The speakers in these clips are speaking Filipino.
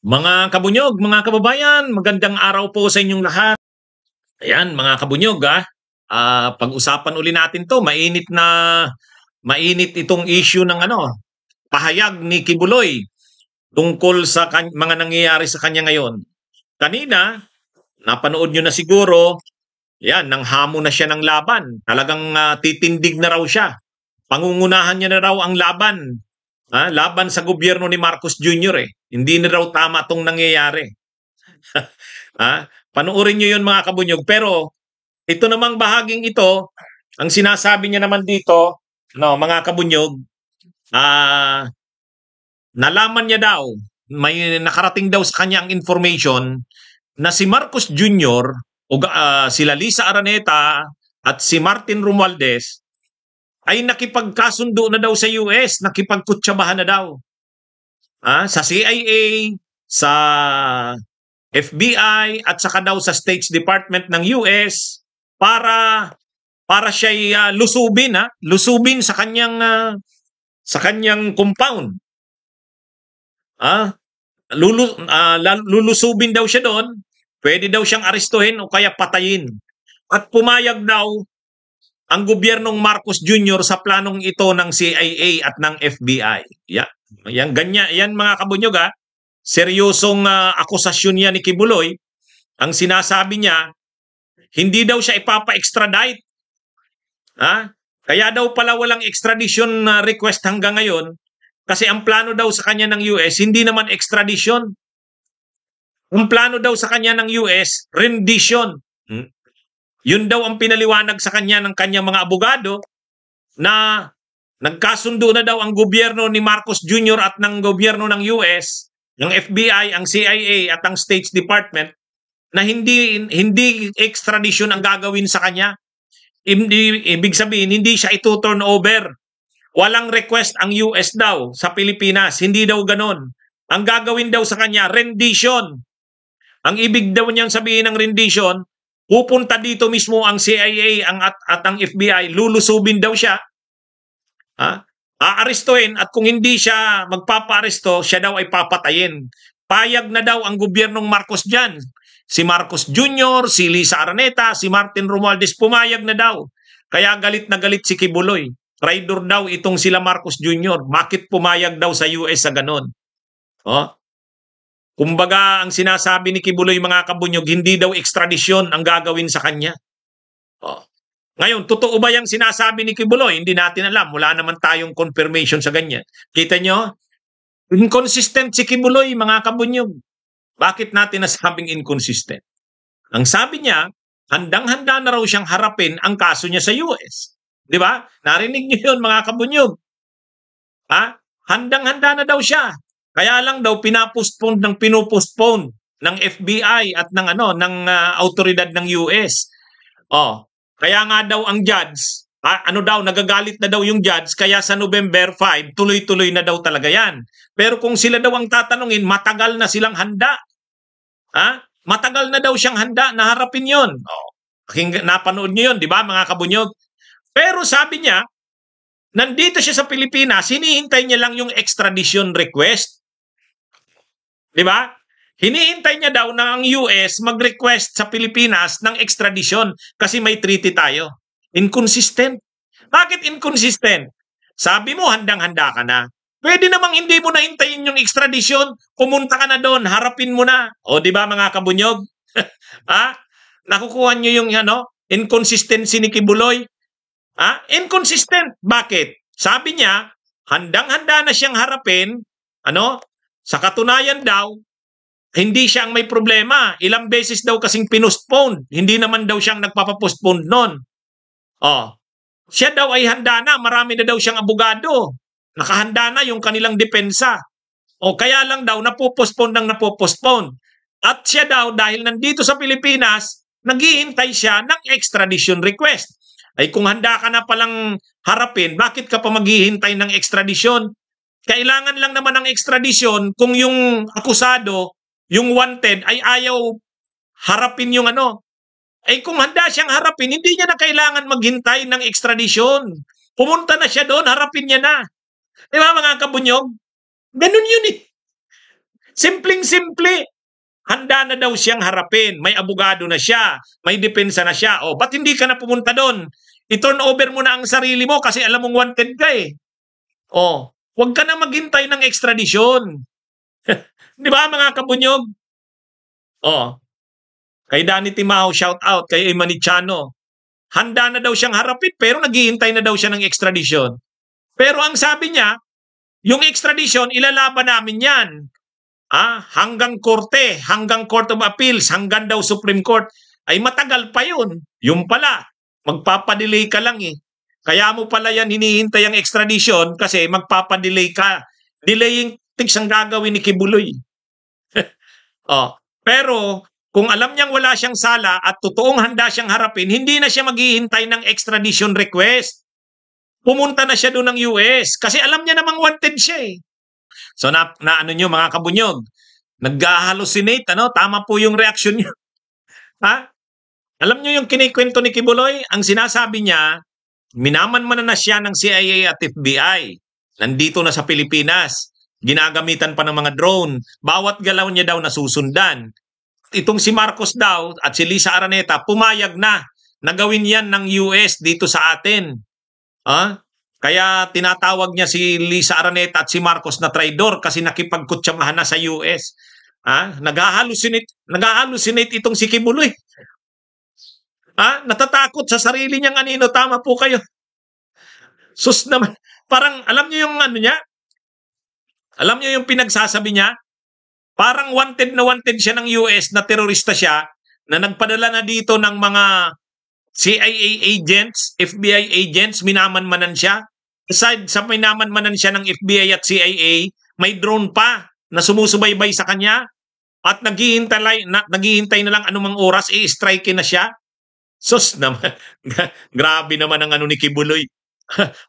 Mga kabunyog, mga kababayan, magandang araw po sa inyong lahat. Ayan, mga kabunyog, pag-usapan uli natin 'to. Mainit itong issue ng pahayag ni Kibuloy tungkol sa mga nangyayari sa kanya ngayon. Kanina, napanood nyo na siguro, yan, nanghamon na siya ng laban. Talagang titindig na raw siya. Pangungunahan niya na raw ang laban. Laban sa gobyerno ni Marcos Jr. Hindi na raw tama itong nangyayari. Panoorin nyo yun mga kabunyog. Pero ito namang bahaging ito, ang sinasabi niya naman dito, mga kabunyog, nalaman niya daw, may nakarating daw sa kanya ang information na si Marcos Jr. o sila Lisa Araneta at si Martin Romualdez ay nakipagkasundo na daw sa US, nakipagkutsabahan na daw. Sa CIA, sa FBI at saka daw sa State Department ng US para siya lusubin sa kanyang compound. Lulusubin daw siya doon, pwede daw siyang arestuhin o kaya patayin. At pumayag daw ang gobyernong Marcos Jr. sa planong ito ng CIA at ng FBI. Yan ganyan, yan mga kabunyog seryosong akusasyon niya ni Kibuloy. Ang sinasabi niya, hindi daw siya ipapa-extradite. Kaya daw pala walang extradition request hanggang ngayon kasi ang plano daw sa kanya ng US, hindi naman extradition. Ang plano daw sa kanya ng US, rendition. Yun daw ang pinaliwanag sa kanya ng kanyang mga abogado na nagkasundo na daw ang gobyerno ni Marcos Jr. at ng gobyerno ng US, ng FBI, ang CIA at ang State Department na hindi extradition ang gagawin sa kanya. Ibig sabihin, hindi siya ito-turn over. Walang request ang US daw sa Pilipinas. Hindi daw ganon. Ang gagawin daw sa kanya, rendition. Ang ibig daw niyang sabihin ng rendition, pupunta dito mismo ang CIA at ang FBI, lulusubin daw siya. Aarestuhin at kung hindi siya magpapaaresto, siya daw ay papatayin. Payag na daw ang gobyernong Marcos dyan. Si Marcos Jr., si Lisa Araneta, si Martin Romualdez, pumayag na daw. Kaya galit na galit si Kibuloy. Traidor daw itong sila Marcos Jr. Bakit pumayag daw sa US sa ganon? Kumbaga, ang sinasabi ni Kibuloy mga kabunyog, hindi daw extradition ang gagawin sa kanya. Ngayon, totoo ba yung sinasabi ni Kibuloy? Hindi natin alam. Wala naman tayong confirmation sa ganyan. Kita nyo? Inconsistent si Kibuloy mga kabunyog. Bakit natin nasabing inconsistent? Ang sabi niya, handang-handa na raw siyang harapin ang kaso niya sa US. Di ba? Narinig niyo yun mga kabunyog. Handang-handa na daw siya. Kaya lang daw pinupostpone ng FBI at ng autoridad ng US. Kaya nga daw ang judge, nagagalit na daw yung judge, kaya sa November 5, tuloy-tuloy na daw talaga yan. Pero kung sila daw ang tatanungin, matagal na silang handa. Matagal na daw siyang handa na harapin yun. Napanood niyo yun, di ba mga kabunyog? Pero sabi niya, nandito siya sa Pilipinas, hinihintay niya lang yung extradition request. Di ba? Hinihintay niya daw na ang US mag-request sa Pilipinas ng extradition kasi may treaty tayo. Inconsistent. Bakit inconsistent? Sabi mo, handang-handa ka na. Pwede namang hindi mo na hintayin yung extradition, pumunta ka na doon, harapin mo na. O di ba mga kabunyog? Nakukuha niyo yung inconsistency ni Kibuloy? Inconsistent. Bakit? Sabi niya, handang-handa na siyang harapin, sa katunayan daw, hindi siya ang may problema. Ilang beses daw kasing pinostpone. Hindi naman daw siyang nagpapapostpone nun. Siya daw ay handa na. Marami na daw siyang abogado. Nakahanda na yung kanilang depensa. Kaya lang daw napopostpone. At siya daw dahil nandito sa Pilipinas, naghihintay siya ng extradition request. Ay kung handa ka na palang harapin, bakit ka pa maghihintay ng extradition? Kailangan lang naman ng extradition kung yung akusado, yung wanted, ay ayaw harapin yung kung handa siyang harapin, hindi niya na kailangan maghintay ng extradition. Pumunta na siya doon, harapin niya na. Di ba mga kabunyog? Ganun yun Simpleng-simple. Handa na daw siyang harapin. May abogado na siya. May depensa na siya. O, ba't hindi ka na pumunta doon? I-turn over mo na ang sarili mo kasi alam mong wanted ka eh. O, huwag ka na maghintay ng extradition. Di ba mga kabunyog? O, kay Danny Timao, shout out. Kay Emanichano. Handa na daw siyang harapin pero naghihintay na daw siya ng extradition. Pero ang sabi niya, yung extradition, ilalaban namin yan. Hanggang korte, hanggang Court of Appeals, hanggang daw Supreme Court. Ay matagal pa yun. Yung pala, magpapadelay ka lang eh. Kaya mo pala yan hinihintay ang extradition kasi magpapadelay ka. Delaying things ang gagawin ni Kibuloy. Pero kung alam niyang wala siyang sala at totoong handa siyang harapin, hindi na siya maghihintay ng extradition request. Pumunta na siya doon ng US kasi alam niya namang wanted siya eh. So na ano nyo mga kabunyog, nag-hallucinate, tama po yung reaction niyo. Alam nyo yung kinikwento ni Kibuloy? Ang sinasabi niya, minaman-manan na siya ng CIA at FBI. Nandito na sa Pilipinas. Ginagamitan pa ng mga drone. Bawat galaw niya daw nasusundan. Itong si Marcos daw at si Lisa Araneta, pumayag na gawin yan ng US dito sa atin. Kaya tinatawag niya si Lisa Araneta at si Marcos na traidor kasi nakipagkutsamahan na sa US. Nag-hallucinate itong si Kibuloy. Natatakot sa sarili niyang anino. Tama po kayo. Sus naman. Parang alam niyo yung ano niya? Alam niyo yung pinagsasabi niya? Parang wanted na wanted siya ng US na terorista siya na nagpadala na dito ng mga CIA agents, FBI agents, minaman-manan siya. Aside sa minaman-manan siya ng FBI at CIA, may drone pa na sumusubaybay sa kanya at naghihintay na lang anumang oras, i-strike na siya. Sus naman, grabe naman ang ano ni Kibuloy.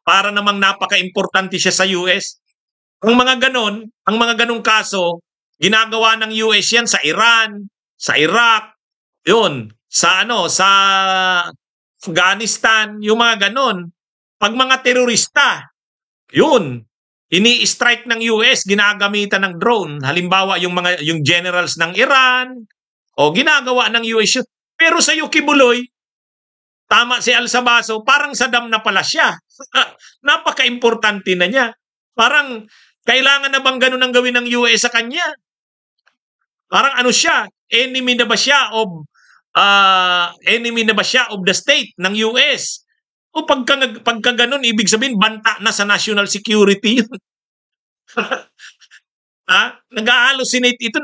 Para namang napaka-importante siya sa US. Ang mga ganong kaso, ginagawa ng US yan sa Iran, sa Iraq, yun, sa Afghanistan, yung mga ganon. Pag mga terorista, yun, ini-strike ng US, ginagamitan ng drone. Halimbawa, yung generals ng Iran, ginagawa ng US yun. Pero sa Kibuloy, tama si Alsabaso, parang Saddam na pala siya. Napaka-importante na niya. Parang, kailangan na bang ganun ang gawin ng US sa kanya? Parang ano siya, enemy na ba siya of the state ng US? O pagka ganun, ibig sabihin, banta na sa national security yun. Nag-hallucinate ito.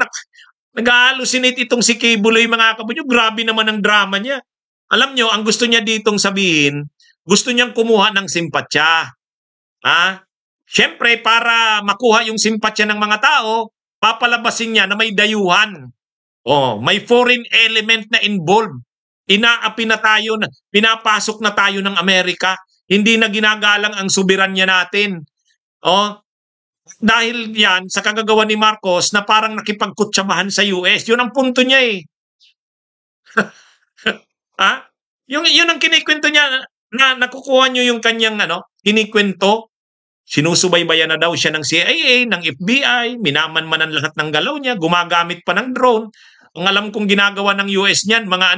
Nag-hallucinate itong si Kibuloy, mga kabunyog. Grabe naman ang drama niya. Alam nyo, ang gusto niya ditong sabihin, gusto niyang kumuha ng simpatya. Siyempre, para makuha yung simpatya ng mga tao, papalabasin niya na may dayuhan. May foreign element na involved. Inaapi na tayo, pinapasok na tayo ng Amerika. Hindi na ginagalang ang soberanya natin. Dahil yan, sa kagagawa ni Marcos na parang nakipagkutsamahan sa US. Yun ang punto niya eh. Yun ang kinikwento niya na nakukuha niyo yung kanyang kinikwento. Sinusubaybayan na daw siya ng CIA, ng FBI, minaman-manan lahat ng galaw niya, gumagamit pa ng drone. Ang alam kong ginagawa ng US niyan, mga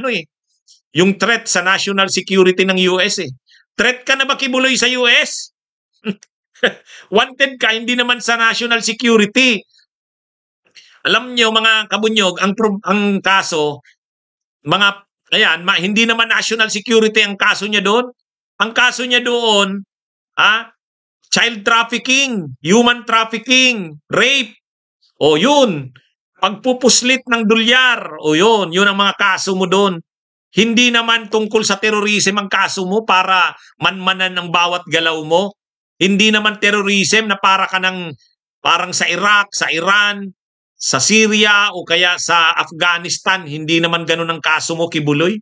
yung threat sa national security ng US eh. Threat ka na ba, Kibuloy, sa US? Wanted ka, hindi naman sa national security. Alam niyo mga kabunyog, ang kaso, hindi naman national security ang kaso niya doon. Ang kaso niya doon, child trafficking, human trafficking, rape. Yun. Pagpupuslit ng dolyar. Yun ang mga kaso mo doon. Hindi naman tungkol sa terrorism ang kaso mo para manmanan ng bawat galaw mo. Hindi naman terrorism na parang sa Iraq, sa Iran, sa Syria o kaya sa Afghanistan. Hindi naman ganun ang kaso mo, Kibuloy.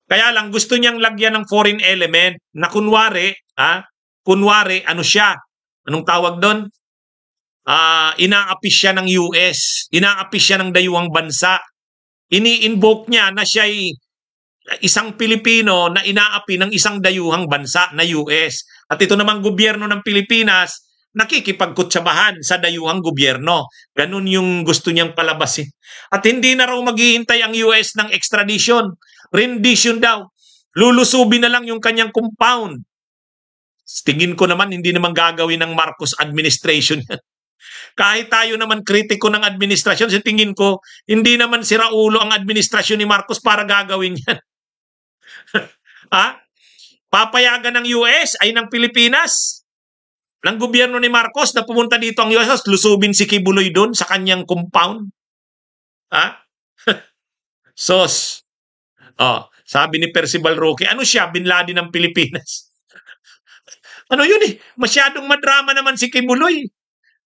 Kaya lang gusto niyang lagyan ng foreign element na kunwari, ano siya? Anong tawag doon? Inaapi siya ng US. Inaapi siya ng dayuhang bansa. Ini-invoke niya na siya'y isang Pilipino na inaapi ng isang dayuhang bansa na US. At ito namang gobyerno ng Pilipinas, nakikipagkutsabahan sa dayuhang gobyerno. Ganun yung gusto niyang palabasin. At hindi na raw maghihintay ang US ng extradition. Rendition daw. Lulusubin na lang yung kanyang compound. Tingin ko naman, hindi naman gagawin ng Marcos administration yan. Kahit tayo naman kritiko ng administrasyon, sa tingin ko, hindi naman si Raulo ang administrasyon ni Marcos para gagawin yan. Ha? Papayagan ng US ay ng Pilipinas, ng gobyerno ni Marcos na pumunta dito ang US, lusubin si Kibuloy doon sa kanyang compound. Ha? Sos. Oh, sabi ni Percival Roque, ano siya, Bin Laden ng Pilipinas? Ano yun eh? Masyadong madrama naman si Kibuloy.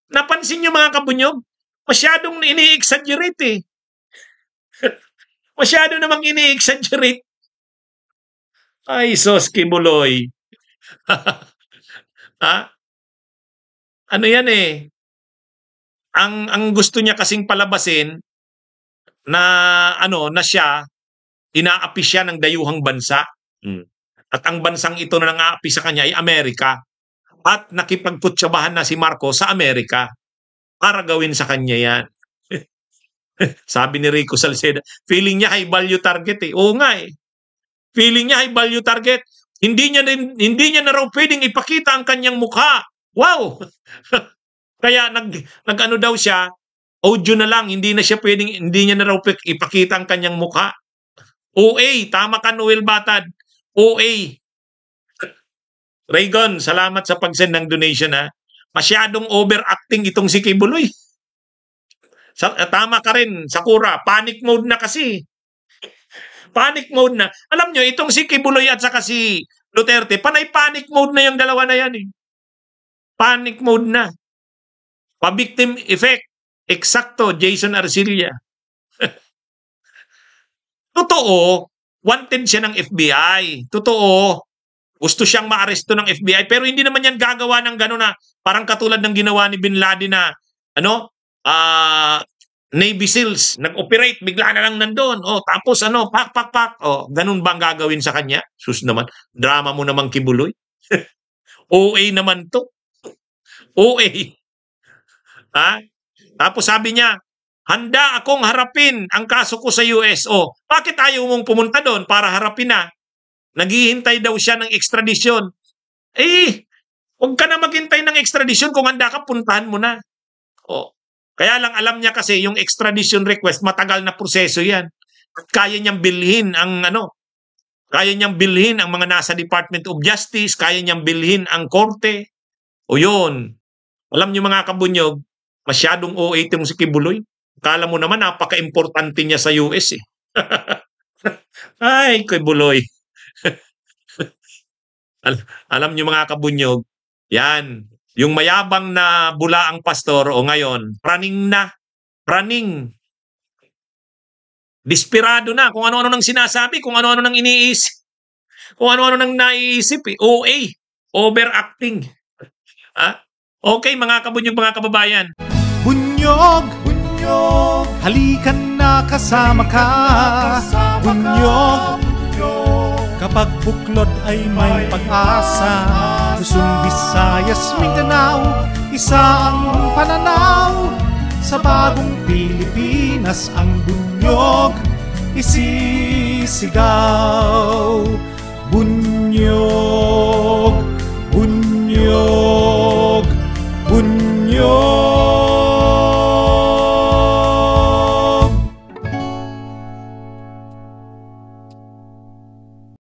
Napansin niyo mga kabunyog? Masyadong ini-exaggerate eh. Masyado namang ini-exaggerate. Ay, sos, Kibuloy. Ha? Ano yan eh? Ang gusto niya kasing palabasin na na siya, inaapi siya ng dayuhang bansa. At ang bansang ito na nang-aapi sa kanya ay Amerika. At nakipagkutsabahan na si Marcos sa Amerika para gawin sa kanya yan. Sabi ni Rico Salceda, feeling niya high value target eh. Oo nga eh. Feeling niya high value target. Hindi niya na raw pwedeng ipakita ang kanyang mukha. Wow! Kaya nag-ano daw siya, audio na lang, hindi niya na raw ipakita ang kanyang mukha. OA, tama ka Noel Batad. OA. Raygon, salamat sa pag-send ng donation ha. Masyadong overacting itong si Kibuloy. Tama ka rin, Sakura. Panic mode na kasi. Panic mode na. Alam nyo, itong si Kibuloy at saka si Duterte, panay panic mode na yung dalawa na yan eh. Panic mode na. Pa-victim effect. Eksakto, Jason Arcilla. Totoo, wanted siya ng FBI. Totoo. Gusto siyang maaresto ng FBI pero hindi naman yan gagawa ng gano'n na parang katulad ng ginawa ni Bin Laden na Navy SEALs nag-operate bigla na lang nandoon. Tapos pak. Ganun bang gagawin sa kanya? Sus naman, drama mo naman Kibuloy. OA naman to. OA. Ha? Tapos sabi niya, handa akong harapin ang kaso ko sa US. Bakit ayaw mong pumunta doon para harapin na? Naghihintay daw siya ng extradition. Huwag ka na maghintay ng extradition kung handa ka, puntahan mo na. Kaya lang alam niya kasi yung extradition request, matagal na proseso yan. Kaya niyang bilhin ang mga nasa Department of Justice, kaya niyang bilhin ang korte. Yun. Alam niyo mga kabunyog, masyadong OA itong si Kibuloy. Kala mo naman napaka-importante niya sa US eh. Ay, Kibuloy. Alam niyo mga kabunyog, yan, yung mayabang na bulaang pastor ngayon, praning. Desperado na kung ano-ano nang sinasabi, kung ano-ano nang iniisip. Kung ano-ano nang naiisip eh. OA, overacting. Okay mga kabunyog, mga kababayan. Bunyog, halikan na kasama ka. Bunyog, kapag buklod ay may pag-asa. Luzon, Visayas, Mindanao, isa ang pananaw. Sa bagong Pilipinas ang bunyog isisigaw. Bunyog, bunyog.